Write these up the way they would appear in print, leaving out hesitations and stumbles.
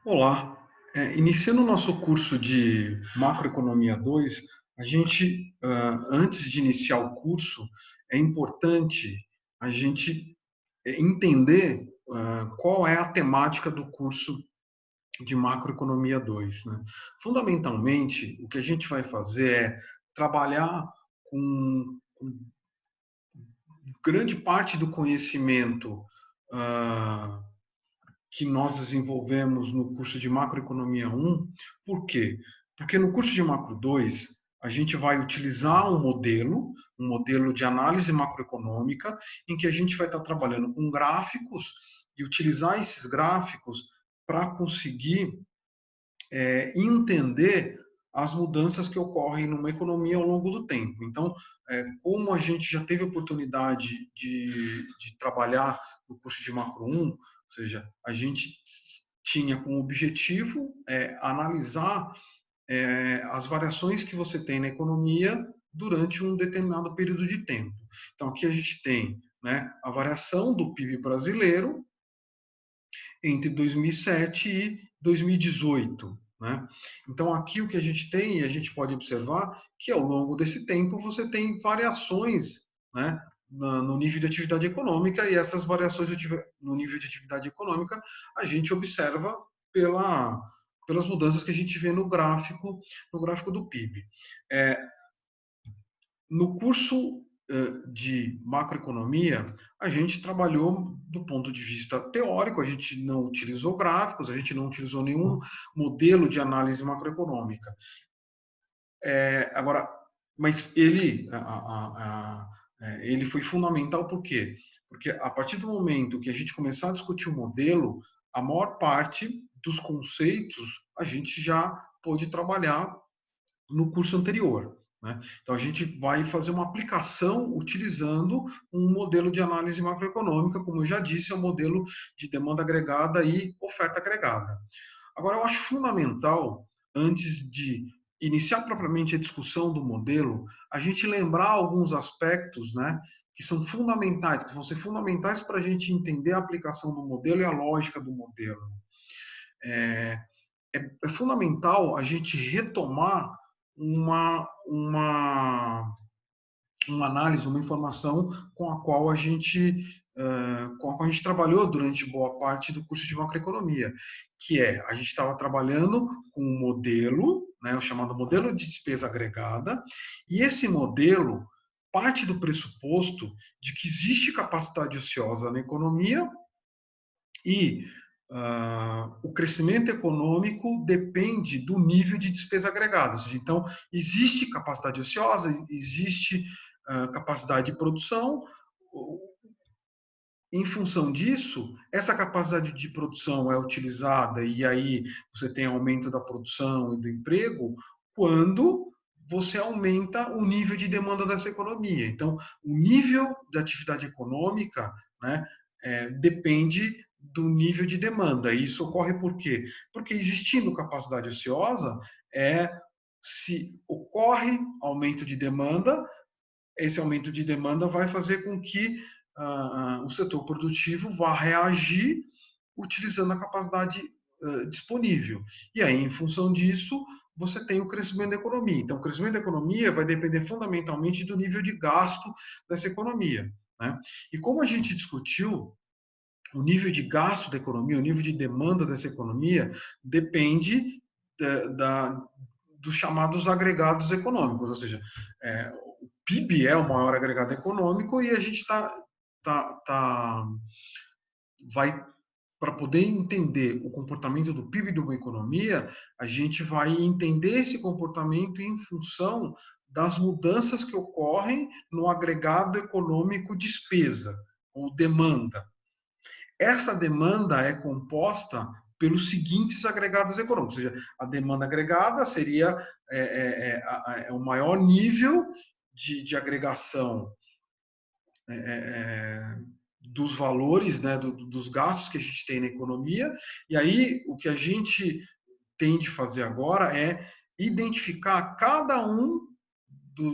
Olá, iniciando o nosso curso de Macroeconomia 2, a gente, antes de iniciar o curso, é importante a gente entender qual é a temática do curso de Macroeconomia 2, né? Fundamentalmente, o que a gente vai fazer é trabalhar com grande parte do conhecimento ah, que nós desenvolvemos no curso de Macroeconomia 1. Por quê? Porque no curso de Macro 2, a gente vai utilizar um modelo de análise macroeconômica, em que a gente vai estar trabalhando com gráficos e utilizar esses gráficos para conseguir entender as mudanças que ocorrem numa economia ao longo do tempo. Então, como a gente já teve oportunidade de trabalhar no curso de Macro 1, ou seja, a gente tinha como objetivo analisar as variações que você tem na economia durante um determinado período de tempo. Então, aqui a gente tem, né, a variação do PIB brasileiro entre 2007 e 2018. Né? Então, aqui o que a gente tem, e a gente pode observar, que ao longo desse tempo você tem variações, né, no nível de atividade econômica, e essas variações no nível de atividade econômica a gente observa pelas mudanças que a gente vê no gráfico do PIB. É, no curso de macroeconomia, a gente trabalhou do ponto de vista teórico, a gente não utilizou gráficos, a gente não utilizou nenhum modelo de análise macroeconômica. Agora, mas ele foi fundamental por quê? Porque a partir do momento que a gente começar a discutir o modelo, a maior parte dos conceitos a gente já pôde trabalhar no curso anterior. Né? Então, a gente vai fazer uma aplicação utilizando um modelo de análise macroeconômica, como eu já disse, é um modelo de demanda agregada e oferta agregada. Agora, eu acho fundamental, antes de iniciar propriamente a discussão do modelo, a gente lembrar alguns aspectos, né, que são fundamentais, que vão ser fundamentais para a gente entender a aplicação do modelo e a lógica do modelo. É, é fundamental a gente retomar uma análise, uma informação com a qual a gente trabalhou durante boa parte do curso de macroeconomia, que é a gente estava trabalhando com um modelo, né, o chamado modelo de despesa agregada, e esse modelo parte do pressuposto de que existe capacidade ociosa na economia e o crescimento econômico depende do nível de despesa agregada. Então, existe capacidade ociosa, existe capacidade de produção. Em função disso, essa capacidade de produção é utilizada e aí você tem aumento da produção e do emprego quando você aumenta o nível de demanda dessa economia. Então, o nível da atividade econômica, né, depende do nível de demanda. E isso ocorre por quê? Porque existindo capacidade ociosa, se ocorre aumento de demanda, esse aumento de demanda vai fazer com que o setor produtivo vá reagir utilizando a capacidade disponível. E aí, em função disso, você tem o crescimento da economia. Então, o crescimento da economia vai depender fundamentalmente do nível de gasto dessa economia. Né? E como a gente discutiu, o nível de gasto da economia, o nível de demanda dessa economia, depende dos chamados agregados econômicos, ou seja, o PIB é o maior agregado econômico e a gente vai para poder entender o comportamento do PIB de uma economia, a gente vai entender esse comportamento em função das mudanças que ocorrem no agregado econômico despesa ou demanda. Essa demanda é composta pelos seguintes agregados econômicos, ou seja, a demanda agregada seria o maior nível de agregação dos valores, né, dos gastos que a gente tem na economia, e aí o que a gente tem de fazer agora é identificar cada um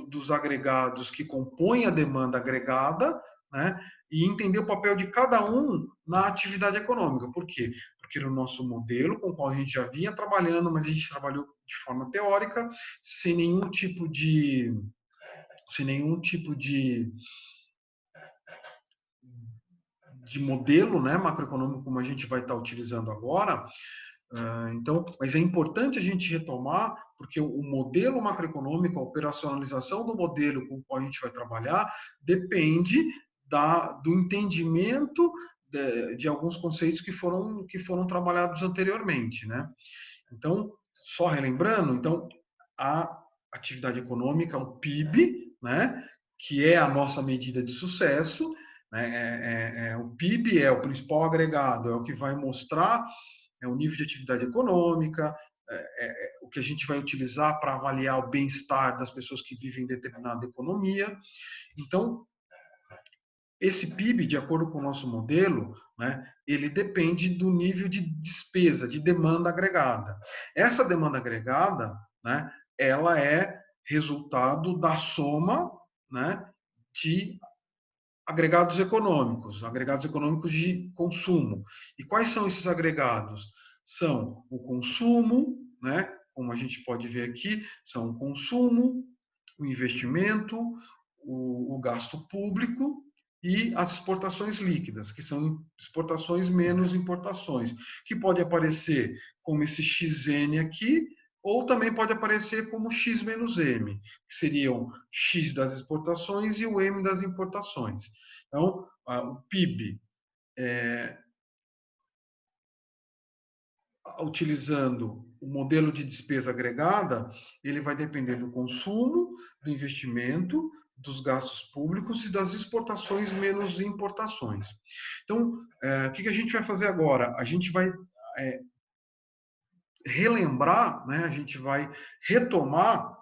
dos agregados que compõem a demanda agregada, né, e entender o papel de cada um na atividade econômica. Por quê? Porque no nosso modelo, com o qual a gente já vinha trabalhando, mas a gente trabalhou de forma teórica, sem nenhum tipo de, sem nenhum tipo de modelo, né, macroeconômico como a gente vai estar utilizando agora. Então, mas é importante a gente retomar, porque o modelo macroeconômico, a operacionalização do modelo com o qual a gente vai trabalhar, depende do entendimento de alguns conceitos que foram trabalhados anteriormente, né? Então, só relembrando, então, a atividade econômica, o PIB, né, que é a nossa medida de sucesso, né, o PIB é o principal agregado, é o que vai mostrar o nível de atividade econômica, o que a gente vai utilizar para avaliar o bem-estar das pessoas que vivem em determinada economia. Então, esse PIB, de acordo com o nosso modelo, né, ele depende do nível de despesa, de demanda agregada. Essa demanda agregada, né, ela é resultado da soma, né, de agregados econômicos de consumo. E quais são esses agregados? São o consumo, né, como a gente pode ver aqui, são o consumo, o investimento, o gasto público e as exportações líquidas, que são exportações menos importações, que pode aparecer como esse XN aqui, ou também pode aparecer como X menos M, que seriam X das exportações e o M das importações. Então, o PIB, utilizando o modelo de despesa agregada, ele vai depender do consumo, do investimento, dos gastos públicos e das exportações menos importações. Então, o que a gente vai fazer agora? A gente vai relembrar, né, a gente vai retomar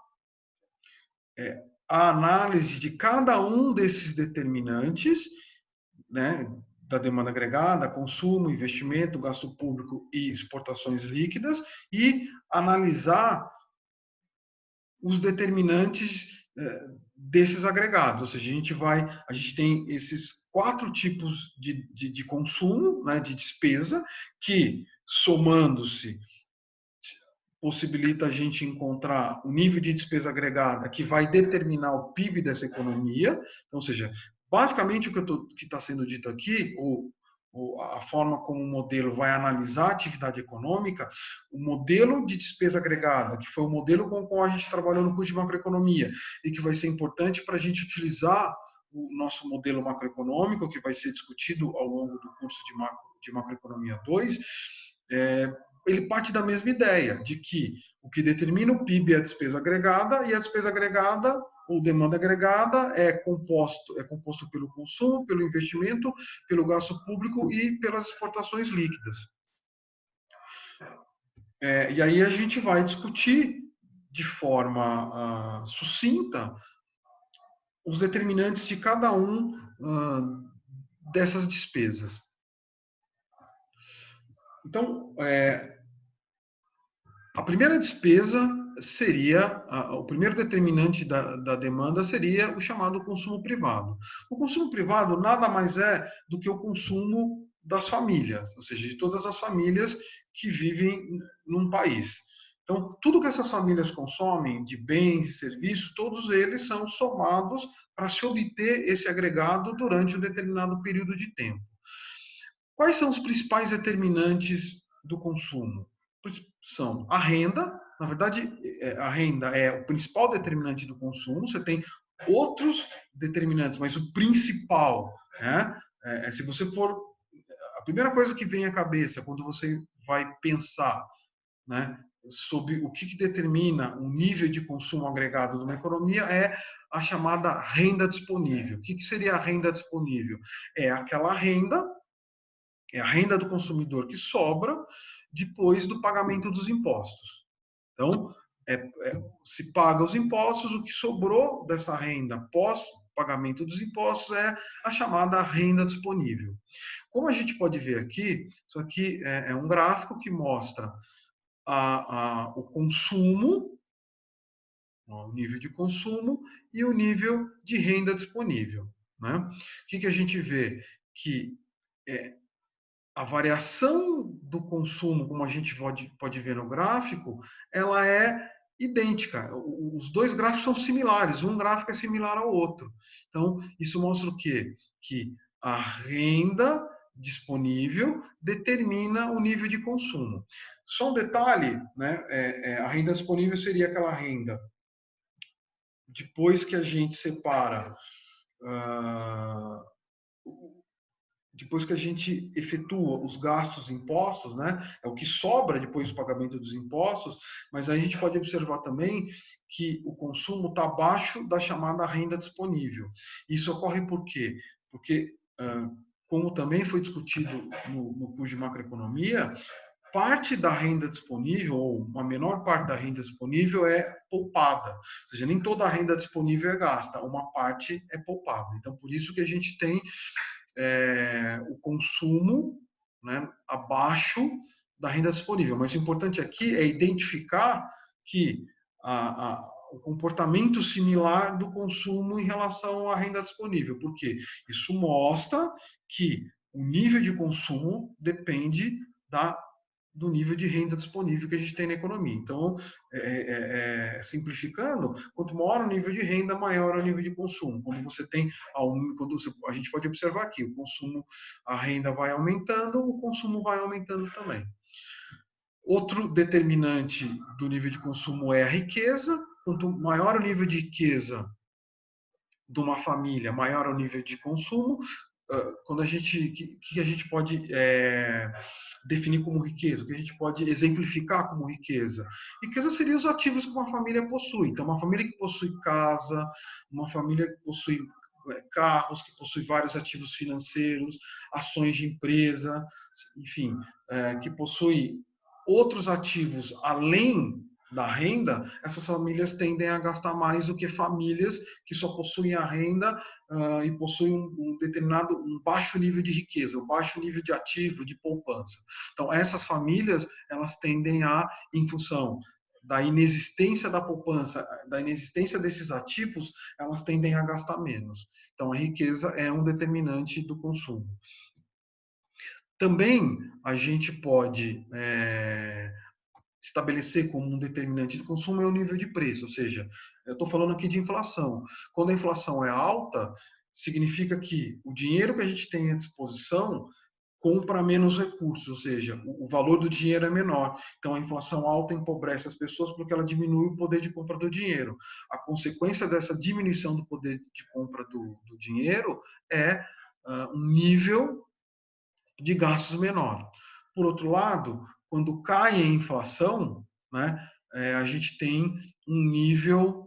a análise de cada um desses determinantes, né, da demanda agregada, consumo, investimento, gasto público e exportações líquidas, e analisar os determinantes desses agregados. Ou seja, a gente tem esses 4 tipos de consumo, né, de despesa, que somando-se possibilita a gente encontrar o nível de despesa agregada que vai determinar o PIB dessa economia. Então, ou seja, basicamente o que está sendo dito aqui, ou a forma como o modelo vai analisar a atividade econômica, o modelo de despesa agregada, que foi o modelo com o qual a gente trabalhou no curso de macroeconomia e que vai ser importante para a gente utilizar o nosso modelo macroeconômico, que vai ser discutido ao longo do curso de macroeconomia 2, ele parte da mesma ideia, de que o que determina o PIB é a despesa agregada, e a despesa agregada, ou demanda agregada, é composto pelo consumo, pelo investimento, pelo gasto público e pelas exportações líquidas. E aí a gente vai discutir de forma sucinta os determinantes de cada um dessas despesas. Então, a primeira despesa seria, o primeiro determinante da demanda seria o chamado consumo privado. O consumo privado nada mais é do que o consumo das famílias, ou seja, de todas as famílias que vivem num país. Então, tudo que essas famílias consomem de bens e serviços, todos eles são somados para se obter esse agregado durante um determinado período de tempo. Quais são os principais determinantes do consumo? São a renda, na verdade, a renda é o principal determinante do consumo, você tem outros determinantes, mas o principal, né, se você for. A primeira coisa que vem à cabeça quando você vai pensar, né, sobre o que determina o nível de consumo agregado de uma economia é a chamada renda disponível. O que seria a renda disponível? É aquela renda, é a renda do consumidor que sobra depois do pagamento dos impostos. Então, se paga os impostos, o que sobrou dessa renda pós pagamento dos impostos é a chamada renda disponível. Como a gente pode ver aqui, isso aqui é um gráfico que mostra o consumo, o nível de consumo e o nível de renda disponível. né? O que a gente vê? Que a variação do consumo, como a gente pode ver no gráfico, ela é idêntica. Os dois gráficos são similares, um gráfico é similar ao outro. Então, isso mostra o quê? Que a renda disponível determina o nível de consumo. Só um detalhe, né? A renda disponível seria aquela renda depois que a gente separa uh, depois que a gente efetua os gastos impostos, né, é o que sobra depois do pagamento dos impostos, mas aí a gente pode observar também que o consumo está abaixo da chamada renda disponível. Isso ocorre por quê? Porque, como também foi discutido no curso de macroeconomia, parte da renda disponível, ou uma menor parte da renda disponível, é poupada. Ou seja, nem toda a renda disponível é gasta, uma parte é poupada. Então, por isso que a gente tem o consumo, né, abaixo da renda disponível. Mas o importante aqui é identificar que o comportamento similar do consumo em relação à renda disponível, porque isso mostra que o nível de consumo depende do nível de renda disponível que a gente tem na economia. Então, simplificando, quanto maior o nível de renda, maior é o nível de consumo. Quando a gente pode observar aqui, o consumo, a renda vai aumentando, o consumo vai aumentando também. Outro determinante do nível de consumo é a riqueza. Quanto maior o nível de riqueza de uma família, maior o nível de consumo. Quando que a gente pode definir como riqueza, o que a gente pode exemplificar como riqueza? Riqueza seria os ativos que uma família possui. Então, uma família que possui casa, uma família que possui carros, que possui vários ativos financeiros, ações de empresa, enfim, que possui outros ativos além da renda, essas famílias tendem a gastar mais do que famílias que só possuem a renda e possuem um baixo nível de riqueza, um baixo nível de ativo, de poupança. Então, essas famílias, elas tendem em função da inexistência da poupança, da inexistência desses ativos, elas tendem a gastar menos. Então, a riqueza é um determinante do consumo. Também a gente pode estabelecer como um determinante de consumo é o nível de preço, ou seja, eu estou falando aqui de inflação. Quando a inflação é alta, significa que o dinheiro que a gente tem à disposição compra menos recursos, ou seja, o valor do dinheiro é menor. Então, a inflação alta empobrece as pessoas porque ela diminui o poder de compra do dinheiro. A consequência dessa diminuição do poder de compra do dinheiro é um nível de gastos menor. Por outro lado, quando cai a inflação, né, a gente tem um nível